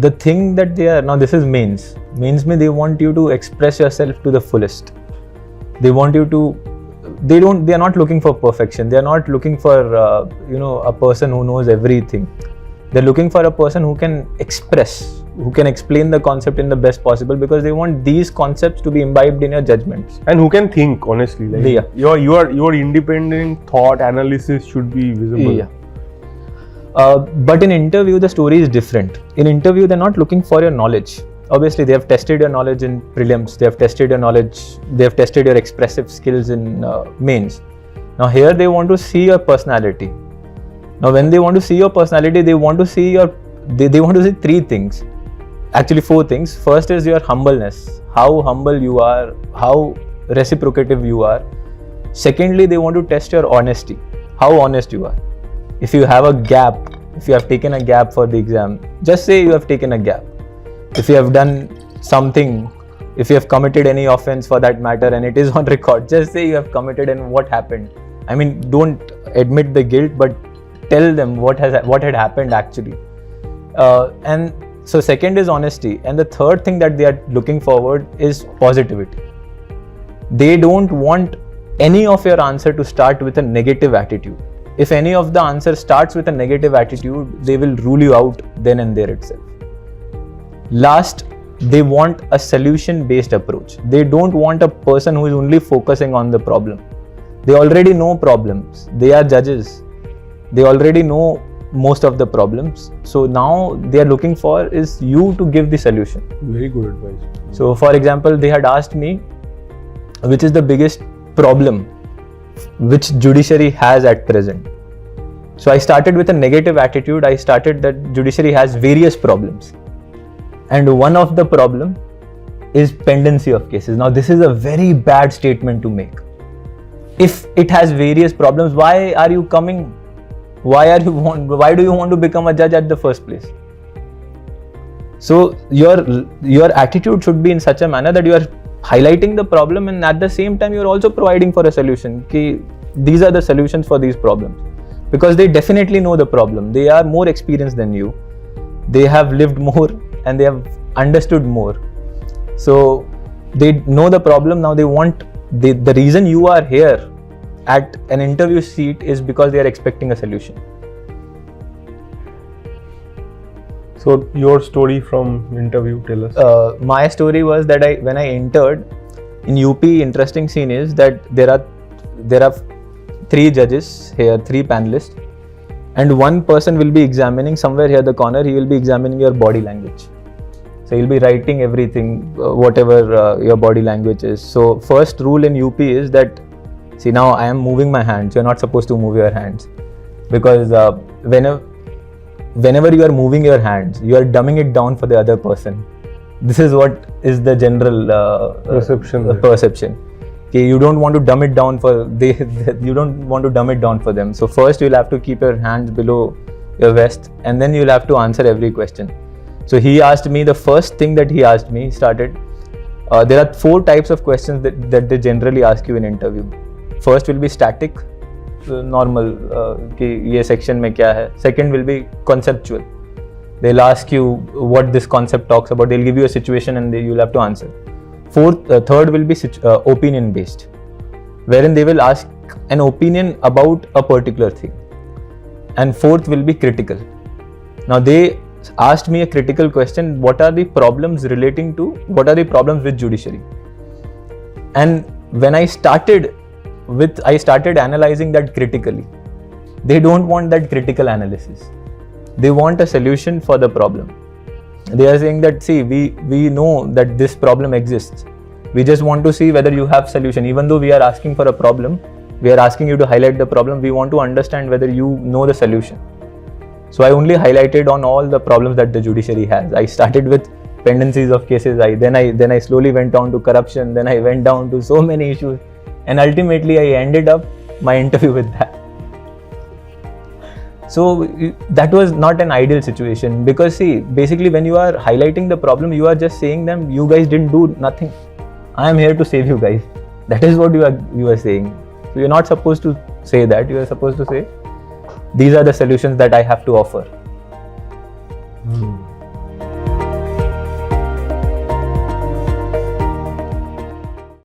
the thing that they are now, this is mains mein they want you to express yourself to the fullest. They want you to, they are not looking for perfection. They are not looking for a person who knows everything. They're looking for a person who can express, who can explain the concept in the best possible, because they want these concepts to be imbibed in your judgments. And who can think honestly. Like your independent thought analysis should be visible. Yeah. But in interview, the story is different. In interview, they're not looking for your knowledge. Obviously, they have tested your knowledge in prelims. They have tested your knowledge. They have tested your expressive skills in mains. Now here, they want to see your personality. Now, when they want to see your personality, they want to see they want to see three things. Actually, four things. First is your humbleness. How humble you are. How reciprocative you are. Secondly, they want to test your honesty. How honest you are. If you have a gap, if you have taken a gap for the exam, just say you have taken a gap. If you have done something, if you have committed any offense for that matter and it is on record, just say you have committed and what happened. I mean, don't admit the guilt, but tell them what had happened actually. And so second is honesty. And the third thing that they are looking forward is positivity. They don't want any of your answer to start with a negative attitude. If any of the answer starts with a negative attitude, they will rule you out then and there itself. Last, they want a solution-based approach. They don't want a person who is only focusing on the problem. They already know problems. They are judges. They already know most of the problems. So now they are looking for is you to give the solution. Very good advice. So for example, they had asked me, which is the biggest problem which judiciary has at present. So I started with a negative attitude. I started that judiciary has various problems. And one of the problem is pendency of cases. Now this is a very bad statement to make. If it has various problems, why are you coming? Why do you want to become a judge at the first place? So your attitude should be in such a manner that you are highlighting the problem and at the same time you are also providing for a solution. These are the solutions for these problems. Because they definitely know the problem. They are more experienced than you. They have lived more and they have understood more. So they know the problem. Now they want, the reason you are here at an interview seat is because they are expecting a solution. So your story from interview, tell us. My story was that when I entered in UP, interesting scene is that there are 3 judges here, 3 panelists, and one person will be examining somewhere here the corner. He will be examining your body language. So he'll be writing everything, whatever your body language is. So first rule in UP is that, see, now I am moving my hands. You're not supposed to move your hands, because whenever you are moving your hands, you are dumbing it down for the other person. This is what is the general perception. Okay, you don't want to dumb it down for them. So first you'll have to keep your hands below your vest, and then you'll have to answer every question. So he asked me, the first thing that he asked me started. There are 4 types of questions that they generally ask you in interview. First will be static, normal, कि ये section में क्या है. Second will be conceptual. They'll ask you what this concept talks about. They'll give you a situation and you'll have to answer. Third will be opinion based, wherein they will ask an opinion about a particular thing. And fourth will be critical. Now they asked me a critical question: what are the problems with judiciary? And when I started analyzing that critically. They don't want that critical analysis. They want a solution for the problem. They are saying that, see, we know that this problem exists. We just want to see whether you have solution. Even though we are asking for a problem, we are asking you to highlight the problem. We want to understand whether you know the solution. So I only highlighted on all the problems that the judiciary has. I started with pendencies of cases. Then I slowly went on to corruption. Then I went down to so many issues. And ultimately, I ended up my interview with that. So that was not an ideal situation, because see, basically when you are highlighting the problem, you are just saying them, you guys didn't do nothing. I am here to save you guys. That is what you are saying. So you're not supposed to say that. You are supposed to say, these are the solutions that I have to offer.